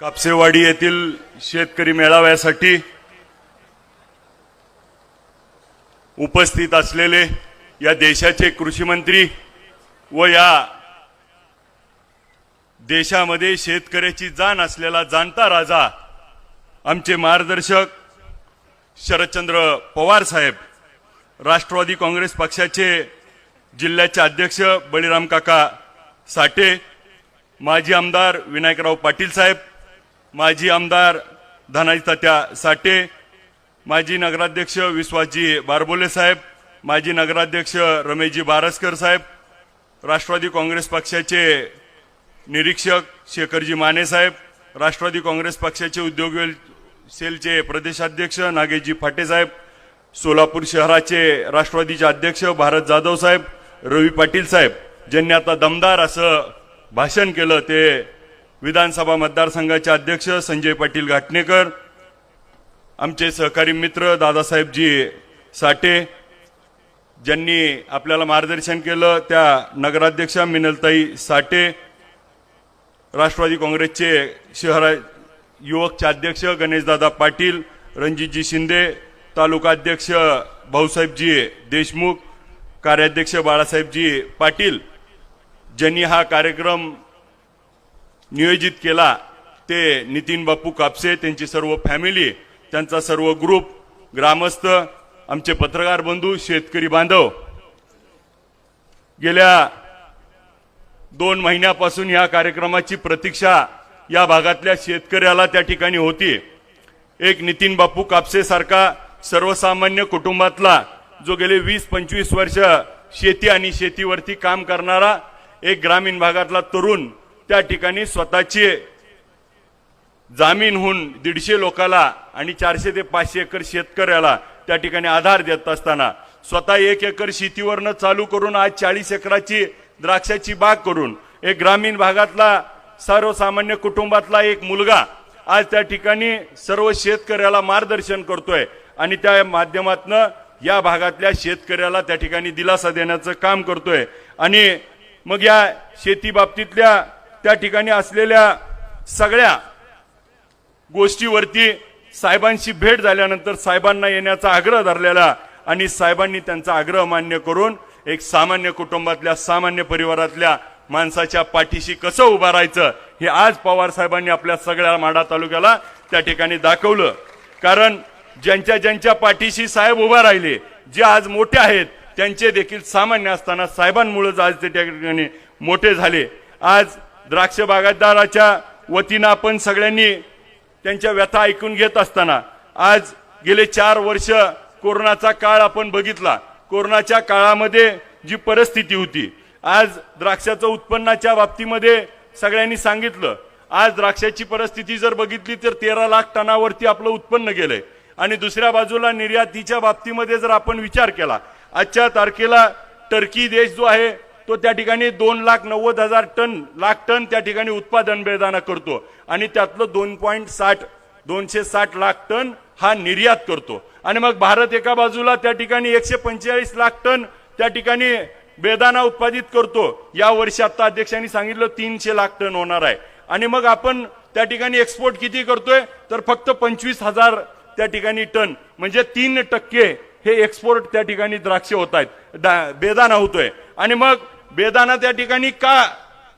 कापसेवाडी येथील शेतकरी मेळाव्यासाठी उपस्थित असलेले या देशाचे कृषी मंत्री व या देशामध्ये शेतकऱ्याची जाण असलेला जाणता राजा आमचे मार्गदर्शक शरदचंद्र पवार साहेब, राष्ट्रवादी काँग्रेस पक्षाचे जिल्ह्याचे अध्यक्ष बळीराम काका साठे, माजी आमदार विनायकराव पाटील साहेब, माजी आमदार धनाजी तात्या साठे, माजी नगराध्यक्ष विश्वासजी बारबोले साहेब, माजी नगराध्यक्ष रमेशजी बारसकर साहेब, राष्ट्रवादी काँग्रेस पक्षाचे निरीक्षक शेखरजी माने साहेब, राष्ट्रवादी काँग्रेस पक्षाचे उद्योग सेलचे प्रदेशाध्यक्ष नागेशजी फाटे साहेब, सोलापूर शहराचे राष्ट्रवादीचे अध्यक्ष भारत जाधव साहेब, रवी पाटील साहेब, ज्यांनी आता दमदार असं भाषण केलं ते विधानसभा मतदारसंघाचे अध्यक्ष संजय पाटील घाटणेकर, आमचे सहकारी मित्र दादासाहेबजी साठे, ज्यांनी आपल्याला मार्गदर्शन केलं त्या नगराध्यक्षा मिनलताई साठे, राष्ट्रवादी काँग्रेसचे शहर युवकचे अध्यक्ष गणेशदादा पाटील, रणजितजी शिंदे, तालुका अध्यक्ष भाऊसाहेबजी देशमुख, कार्याध्यक्ष बाळासाहेबजी पाटील, ज्यांनी हा कार्यक्रम नियोजित केला ते नितीन बापू कापसे, त्यांची सर्व फॅमिली, त्यांचा सर्व ग्रुप, ग्रामस्थ, आमचे पत्रकार बंधू, शेतकरी बांधव, गेल्या 2 महिन्यापासून या कार्यक्रमाची प्रतीक्षा या भागातल्या शेतकऱ्याला त्या ठिकाणी होती। एक नितीन बापू कापसे सारखा सर्वसामान्य कुटुंबातला जो गेले 20-25 वर्ष शेती आणि शेतीवरती काम करणारा एक ग्रामीण भागातला तरुण त्या ठिकाणी स्वतःची जामीनहून 150 लोकाला आणि 400 ते 500 एकर शेतकऱ्याला त्या ठिकाणी आधार देत असताना स्वतः 1 एकर शेतीवरनं चालू करून आज 40 एकराची द्राक्षाची बाग करून एक ग्रामीण भागातला सर्वसामान्य कुटुंबातला एक मुलगा आज त्या ठिकाणी सर्व शेतकऱ्याला मार्गदर्शन करतोय आणि त्या माध्यमातून या भागातल्या शेतकऱ्याला त्या ठिकाणी दिलासा देण्याचं काम करतोय। आणि मग या शेती बाबतीतल्या त्या ठिकाणी असलेल्या सगळ्या गोष्टीवरती साहेबांशी भेट झाल्यानंतर साहेबांना येण्याचा आग्रह धरलेला आणि साहेबांनी त्यांचा आग्रह मान्य करून एक सामान्य कुटुंबातल्या सामान्य परिवारातल्या माणसाच्या पाठीशी कसं उभा राहायचं हे आज पवार साहेबांनी आपल्या सगळ्या माढा तालुक्याला त्या ठिकाणी दाखवलं। कारण ज्यांच्या पाठीशी साहेब उभा राहिले, जे आज मोठे आहेत त्यांचे देखील सामान्य असताना साहेबांमुळे आज ते त्या ठिकाणी मोठे झाले। आज द्राक्ष बागायतदाराच्या वतीनं आपण सगळ्यांनी त्यांच्या व्यथा ऐकून घेत असताना आज गेले 4 वर्ष कोरोनाचा काळ आपण बघितला। कोरोनाच्या काळामध्ये जी परिस्थिती होती, आज द्राक्षाचं उत्पन्नाच्या बाबतीमध्ये सगळ्यांनी सांगितलं, आज द्राक्षाची परिस्थिती जर बघितली तर 13 लाख टनावरती आपलं उत्पन्न गेलंय। आणि दुसऱ्या बाजूला निर्यातीच्या बाबतीमध्ये जर आपण विचार केला, आजच्या तारखेला टर्की देश जो आहे तो त्या ठिकाणी 2,90,000 लाख टन त्या ठिकाणी उत्पादन बेदाना करतो आणि त्यातलं 260 लाख टन हा निर्यात करतो। आणि मग भारत एका बाजूला त्या ठिकाणी 145 लाख टन त्या ठिकाणी बेदाना उत्पादित करतो। या वर्षी आता अध्यक्षांनी सांगितलं 300 लाख टन होणार आहे। आणि मग आपण त्या ठिकाणी एक्सपोर्ट किती करतोय तर फक्त 25,000 त्या ठिकाणी टन, म्हणजे 3% हे एक्सपोर्ट त्या ठिकाणी द्राक्ष होत आहेत, बेदाना होतोय। आणि मग बेदाना त्या ठिकाणी का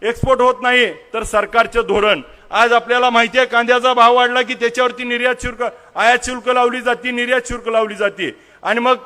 एक्सपोर्ट होत नाही तर सरकारचं धोरण। आज आपल्याला माहिती आहे कांद्याचा भाव वाढला की त्याच्यावरती निर्यात शुल्क, आयात शुल्क लावली जाते, निर्यात शुल्क लावली जाते। आणि मग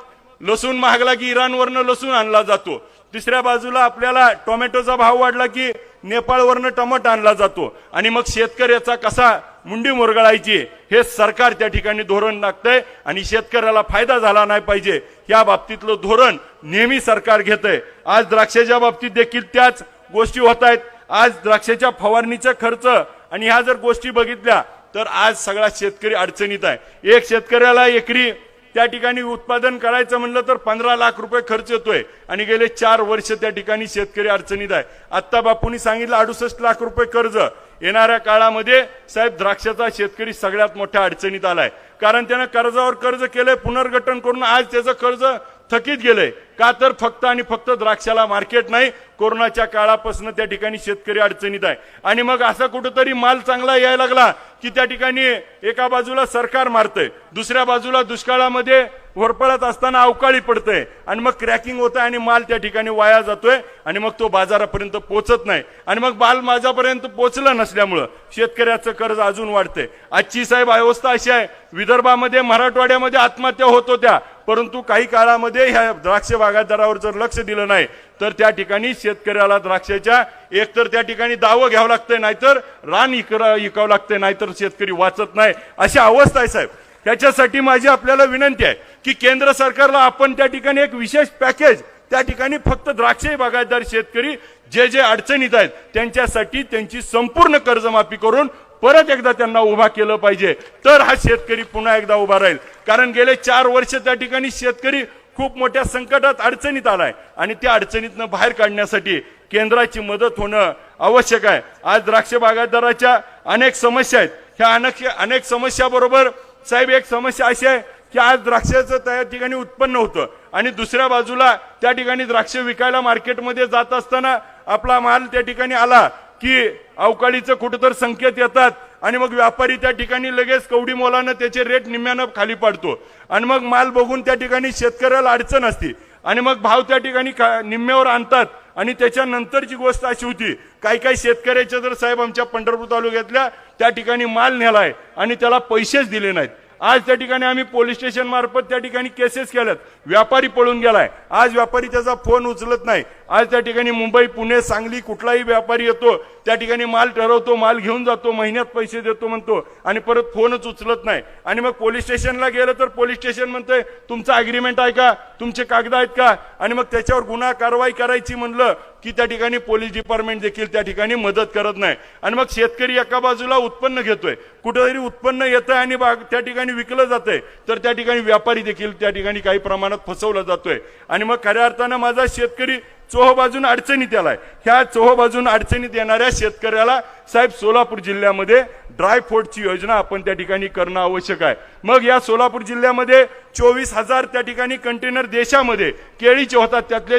लसूण महागला की इराणवरनं लसूण आणला जातो। तिसऱ्या बाजूला आपल्याला टोमॅटोचा भाव वाढला की नेपाळवरनं टमाटा आणला जातो। आणि मग शेतकऱ्याचा कसा मुंडी मुरगळायची हे सरकार त्या ठिकाणी धोरण टाकतंय आणि शेतकऱ्याला फायदा झाला नाही पाहिजे या बाबतीतलं धोरण नेहमी सरकार घेतंय। आज द्राक्षाच्या बाबतीत देखील त्याच गोष्टी होत आहेत। आज द्राक्षाच्या फवारणीचा खर्च आणि ह्या जर गोष्टी बघितल्या तर आज सगळा शेतकरी अडचणीत आहे। एक शेतकऱ्याला एकरी त्या ठिकाणी उत्पादन करायचं म्हणलं तर 15 लाख रुपये खर्च येतोय आणि गेले 4 वर्ष त्या ठिकाणी शेतकरी अडचणीत आहे। आता बापूंनी सांगितलं 68 लाख रुपये कर्ज। येणाऱ्या काळामध्ये साहेब द्राक्षाचा शेतकरी सगळ्यात मोठ्या अडचणीत आलाय, कारण त्यानं कर्जावर कर्ज केलंय, पुनर्गठन करून आज त्याचं कर्ज थकीत गेलंय का तर फक्त आणि फक्त द्राक्षाला मार्केट नाही. कोरोनाच्या काळापासून त्या ठिकाणी शेतकरी अडचणीत आहे आणि मग असा कुठेतरी माल चांगला यायला लागला की त्या ठिकाणी एका बाजूला सरकार मारतंय, दुसऱ्या बाजूला दुष्काळामध्ये होरपळत असताना अवकाळी पडतंय आणि मग क्रॅकिंग होत आहे आणि माल त्या ठिकाणी वाया जातोय आणि मग तो बाजारापर्यंत पोहोचत नाही आणि मग माल माझ्यापर्यंत पोहोचला नसल्यामुळं शेतकऱ्याचं कर्ज अजून वाढतंय. आजची साहेब अवस्था अशी आहे, विदर्भामध्ये मराठवाड्यामध्ये आत्महत्या होत होत्या, परंतु काही काळामध्ये ह्या द्राक्ष बागायतदारावर जर लक्ष दिलं नाही तर त्या ठिकाणी शेतकऱ्याला द्राक्षाच्या एकतर त्या ठिकाणी दावं घ्यावं लागतंय, नाहीतर रान इकावं लागतंय, नाहीतर शेतकरी वाचत नाही, अशी अवस्था आहे साहेब. त्याच्यासाठी माझी आपल्याला विनंती आहे की केंद्र सरकारला आपण त्या ठिकाणी एक विशेष पॅकेज त्या ठिकाणी फक्त द्राक्ष बागायतदार शेतकरी जे जे अडचणीत आहेत त्यांच्यासाठी त्यांची संपूर्ण कर्जमाफी करून परत एकदा त्यांना उभा केलं पाहिजे, तर हा शेतकरी पुन्हा एकदा उभा राहील. कारण गेले 4 वर्ष त्या ठिकाणी शेतकरी खूप मोठ्या संकटात अडचणीत आलाय आणि त्या अडचणीतनं बाहेर काढण्यासाठी केंद्राची मदत होणं आवश्यक आहे. आज द्राक्ष बागायतदाराच्या अनेक समस्या आहेत. ह्या अनेक समस्या बरोबर साहेब एक समस्या अशी आहे की आज द्राक्षाचं त्या ठिकाणी उत्पन्न होतं आणि दुसऱ्या बाजूला त्या ठिकाणी द्राक्ष विकायला मार्केटमध्ये जात असताना आपला माल त्या ठिकाणी आला की अवकाळीचं कुठेतरी संकेत येतात आणि मग व्यापारी त्या ठिकाणी लगेच कवडी मोलानं त्याचे रेट निम्म्यानं खाली पाडतो आणि मग माल बघून त्या ठिकाणी शेतकऱ्याला अडचण असते आणि मग भाव त्या ठिकाणी निम्म्यावर आणतात. आणि त्याच्यानंतरची गोष्ट अशी होती, काही शेतकऱ्याच्या जर साहेब आमच्या पंढरपूर तालुक्यातल्या त्या ठिकाणी माल नेलाय आणि त्याला पैसेच दिले नाहीत. आज त्या ठिकाणी आम्ही पोलीस स्टेशन मार्फत त्या ठिकाणी केसेस केल्यात. व्यापारी पळून गेलाय, आज व्यापारी त्याचा फोन उचलत नाही. आज त्या ठिकाणी मुंबई, पुणे, सांगली कुठलाही व्यापारी येतो त्या ठिकाणी माल ठरवतो, माल घेऊन जातो, महिन्यात पैसे देतो म्हणतो आणि परत फोनच उचलत नाही. आणि मग पोलीस स्टेशनला गेलं तर पोलीस स्टेशन म्हणतंय तुमचं अग्रीमेंट आहे का, तुमचे कागद आहेत का, आणि मग त्याच्यावर गुन्हा कारवाई करायची म्हणलं की त्या ठिकाणी पोलीस डिपार्टमेंट देखील त्या ठिकाणी मदत करत नाही. आणि मग शेतकरी एका बाजूला उत्पन्न घेतोय, कुठेतरी उत्पन्न येतंय आणि त्या ठिकाणी विकलं जातंय, तर त्या ठिकाणी व्यापारी देखील त्या ठिकाणी काही प्रमाणात फसवला जातोय. आणि मग खऱ्या अर्थानं माझा शेतकरी चोहोबाजून अडचणीत आलाय. ह्या चोहोबाजून अडचणीत येणाऱ्या शेतकऱ्याला साहेब सोलापूर जिल्ह्यामध्ये ड्रायफ्रूटची योजना आपण त्या ठिकाणी करणं आवश्यक आहे. मग या सोलापूर जिल्ह्यामध्ये 24,000 त्या ठिकाणी कंटेनर देशामध्ये केळीचे होतात, त्यातले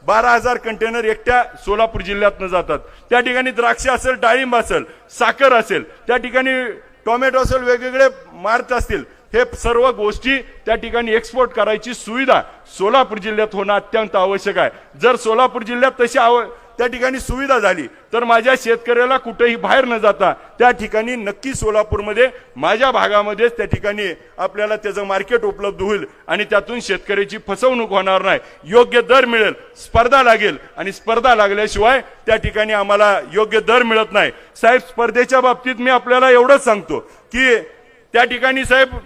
12,000 कंटेनर एकट्या सोलापूर जिल्ह्यातनं जातात. त्या ठिकाणी द्राक्ष असेल, डाळिंब असेल, साखर असेल, त्या ठिकाणी टोमॅटो असेल, वेगवेगळे मार्च असतील, हे सर्व गोष्टी त्या ठिकाणी एक्सपोर्ट करायची सुविधा सोलापूर जिल्ह्यात होणं अत्यंत आवश्यक आहे. जर सोलापूर जिल्ह्यात तशी त्या ठिकाणी सुविधा झाली तर माझ्या शेतकऱ्याला कुठेही बाहेर न जाता त्या ठिकाणी नक्की सोलापूरमध्ये माझ्या भागामध्येच त्या ठिकाणी आपल्याला त्याचं मार्केट उपलब्ध होईल आणि त्यातून शेतकऱ्याची फसवणूक होणार नाही. योग्य दर मिळेल, स्पर्धा लागेल आणि स्पर्धा लागल्याशिवाय त्या ठिकाणी आम्हाला योग्य दर मिळत नाही. साहेब स्पर्धेच्या बाबतीत मी आपल्याला एवढंच सांगतो की त्या ठिकाणी साहेब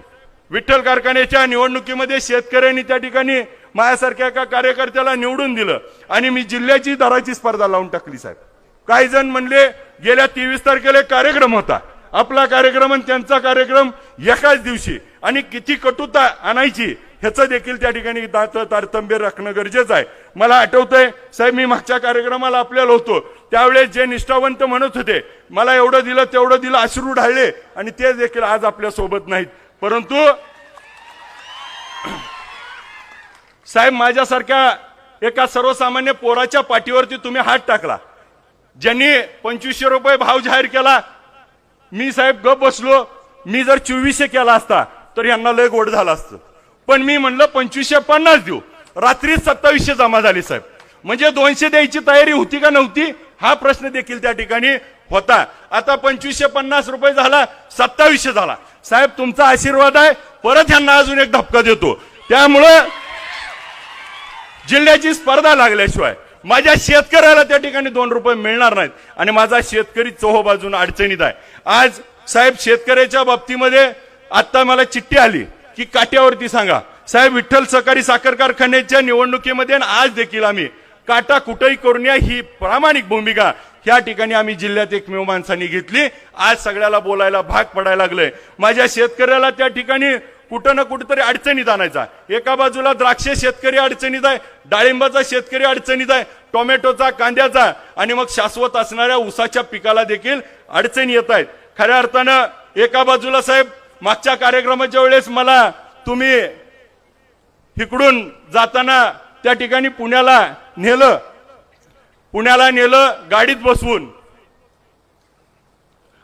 विठ्ठल कारखान्याच्या निवडणुकीमध्ये शेतकऱ्यांनी त्या ठिकाणी माझ्यासारख्या एका कार्यकर्त्याला निवडून दिलं आणि मी जिल्ह्याची दराची स्पर्धा लावून टाकली. साहेब काही जण म्हणले गेल्या 23 तारखेला कार्यक्रम होता, आपला कार्यक्रम आणि त्यांचा कार्यक्रम एकाच दिवशी, आणि किती कटुता आणायची ह्याचं देखील त्या ठिकाणी तारतम्य राखणं गरजेचं आहे. मला आठवतंय साहेब, मी मागच्या कार्यक्रमाला आपल्याला होतो त्यावेळेस जे निष्ठावंत म्हणत होते मला एवढं दिलं तेवढं दिलं, अश्रू ढाळले, आणि ते देखील आज आपल्या सोबत नाहीत. परंतु साहेब माझ्यासारख्या एका सर्वसामान्य पोराच्या पाठीवरती तुम्ही हात टाकला, ज्यांनी 2500 रुपये भाव जाहीर केला. मी साहेब गप बसलो. मी जर 2400 केला असता तर यांना लय गोड झालं असतं, पण मी म्हणलं 2550 देऊ. रात्री 2700 जमा झाली साहेब. म्हणजे 200 द्यायची तयारी होती का नव्हती हा प्रश्न देखील त्या ठिकाणी होता. आता 2550 रुपये झाला, 2700 झाला. साहेब तुमचा आशीर्वाद आहे, परत यांना अजून एक धपका देतो. त्यामुळं जिल्ह्याची स्पर्धा लागल्याशिवाय माझ्या शेतकऱ्याला त्या ठिकाणी 2 रुपये मिळणार नाहीत आणि माझा शेतकरी चोहोबाजून अडचणीत आहे. आज साहेब शेतकऱ्याच्या बाबतीमध्ये आता मला चिठ्ठी आली की काट्यावरती सांगा. साहेब विठ्ठल सहकारी साखर कारखान्याच्या निवडणुकीमध्ये आज देखील आम्ही काटा कुठेही करून या ही प्रामाणिक भूमिका या ठिकाणी आम्ही जिल्ह्यात एकमेव माणसांनी घेतली. आज सगळ्याला बोलायला भाग पडायला लागलंय. माझ्या शेतकऱ्याला त्या ठिकाणी कुठं ना कुठेतरी अडचणीत आणायचा. एका बाजूला द्राक्ष शेतकरी अडचणीत आहे, डाळिंबाचा शेतकरी अडचणीत आहे, टोमॅटोचा, कांद्याचा, आणि मग शाश्वत असणाऱ्या ऊसाच्या पिकाला देखील अडचणी येत आहेत. खऱ्या अर्थानं एका बाजूला साहेब मागच्या कार्यक्रमाच्या वेळेस मला तुम्ही इकडून जाताना त्या ठिकाणी पुण्याला नेलं गाडीत बसवून,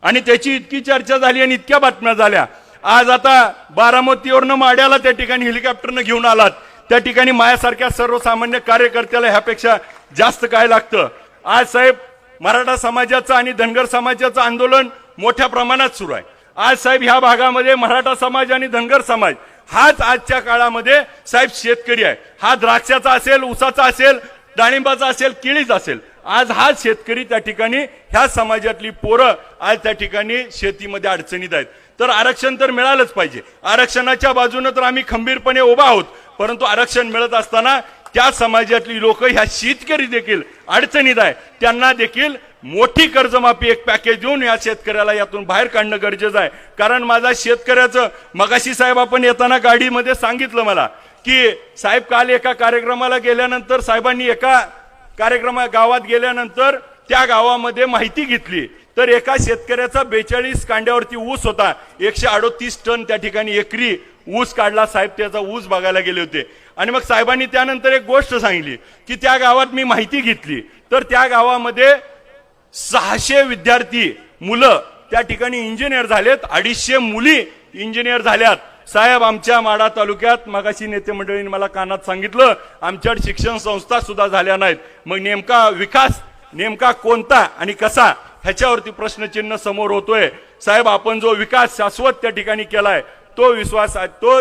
आणि त्याची इतकी चर्चा झाली आणि इतक्या बातम्या झाल्या. आज आता बारामतीवरनं माड्याला त्या ठिकाणी हेलिकॉप्टरनं घेऊन आलात. त्या ठिकाणी माझ्यासारख्या सर्वसामान्य कार्यकर्त्याला ह्यापेक्षा जास्त काय लागतं. आज साहेब मराठा समाजाचं आणि धनगर समाजाचं आंदोलन मोठ्या प्रमाणात सुरू आहे. आज साहेब ह्या भागामध्ये मराठा समाज आणि धनगर समाज हाच आजच्या काळामध्ये साहेब शेतकरी आहे. हा द्राक्षाचा असेल, ऊसाचा असेल, डाळिंबाचा असेल, केळीचा असेल. आज हा शेतकरी त्या ठिकाणी ह्या समाजातली पोरं आज त्या ठिकाणी शेतीमध्ये अडचणीत आहेत. तर आरक्षण तर मिळालंच पाहिजे. आरक्षणाच्या बाजूने तर आम्ही खंबीरपणे उभा आहोत. परंतु आरक्षण मिळत असताना त्या समाजातली लोक ह्या शेतकरी देखील अडचणीत आहे. त्यांना देखील मोठी कर्जमाफी एक पॅकेज देऊन या शेतकऱ्याला यातून बाहेर काढणं गरजेचं आहे. कारण माझा शेतकऱ्याचं मगाशी साहेब आपण येताना गाडीमध्ये सांगितलं मला की साहेब काल एका कार्यक्रमाला गेल्यानंतर साहेबांनी एका गावात गेल्यानंतर त्या गावामध्ये माहिती घेतली तर एका शेतकऱ्याचा 42 कांड्यावरती ऊस होता. 138 टन त्या ठिकाणी एकरी ऊस काढला. साहेब त्याचा ऊस बघायला गेले होते. आणि मग साहेबांनी त्यानंतर एक गोष्ट सांगितली की त्या गावात मी माहिती घेतली तर त्या गावामध्ये 600 विद्यार्थी मुलं त्या ठिकाणी इंजिनियर झालेत, 250 मुली इंजिनियर झाल्यात. साहेब आमच्या माढा तालुक्यात मगाशी नेते मंडळींनी मला कानात सांगितलं आमच्याकडे शिक्षण संस्था सुद्धा झाल्या नाहीत. मग नेमका विकास नेमका कोणता आणि कसा ह्याच्यावरती प्रश्नचिन्ह समोर होतोय. साहेब आपण जो विकास शाश्वत त्या ठिकाणी केलाय तो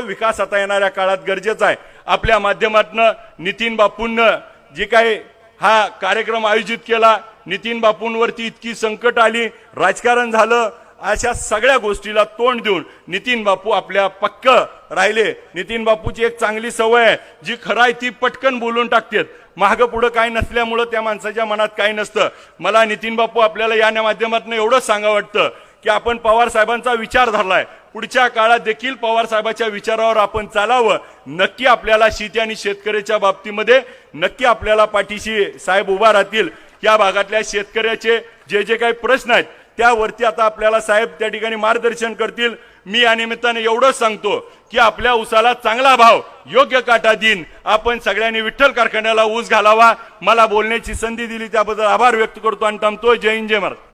विकास आता येणाऱ्या काळात गरजेचा आहे. आपल्या माध्यमातून नितीन बापूंनं जे काही हा कार्यक्रम आयोजित केला, नितीन बापूंवरती इतकी संकट आली, राजकारण झालं, अशा सगळ्या गोष्टीला तोंड देऊन नितीन बापू आपल्या पक्क राहिले. नितीन बापूची एक चांगली सवय आहे, जी खरं आहे ती पटकन बोलून टाकतात. मागं पुढं काय नसल्यामुळं त्या माणसाच्या मनात काही नसतं. मला नितीन बापू आपल्याला या माध्यमातून एवढंच सांगा वाटतं की आपण पवार साहेबांचा विचार धरलाय, पुढच्या काळात देखील पवार साहेबांच्या विचारावर आपण चालावं. नक्की आपल्याला शेती आणि शेतकऱ्याच्या बाबतीमध्ये नक्की आपल्याला पाठीशी साहेब उभा राहतील. या भागातल्या शेतकऱ्याचे जे जे काही प्रश्न आहेत त्यावरती आता आपल्याला साहेब त्या ठिकाणी मार्गदर्शन करतील. मी या निमित्ताने एवढंच सांगतो की आपल्या ऊसाला चांगला भाव योग्य काटा देईन. आपण सगळ्यांनी विठ्ठल कारखान्याला ऊस घालावा. मला बोलण्याची संधी दिली त्याबद्दल आभार व्यक्त करतो आणि थांबतो. जय हिंद, जय महाराष्ट्र.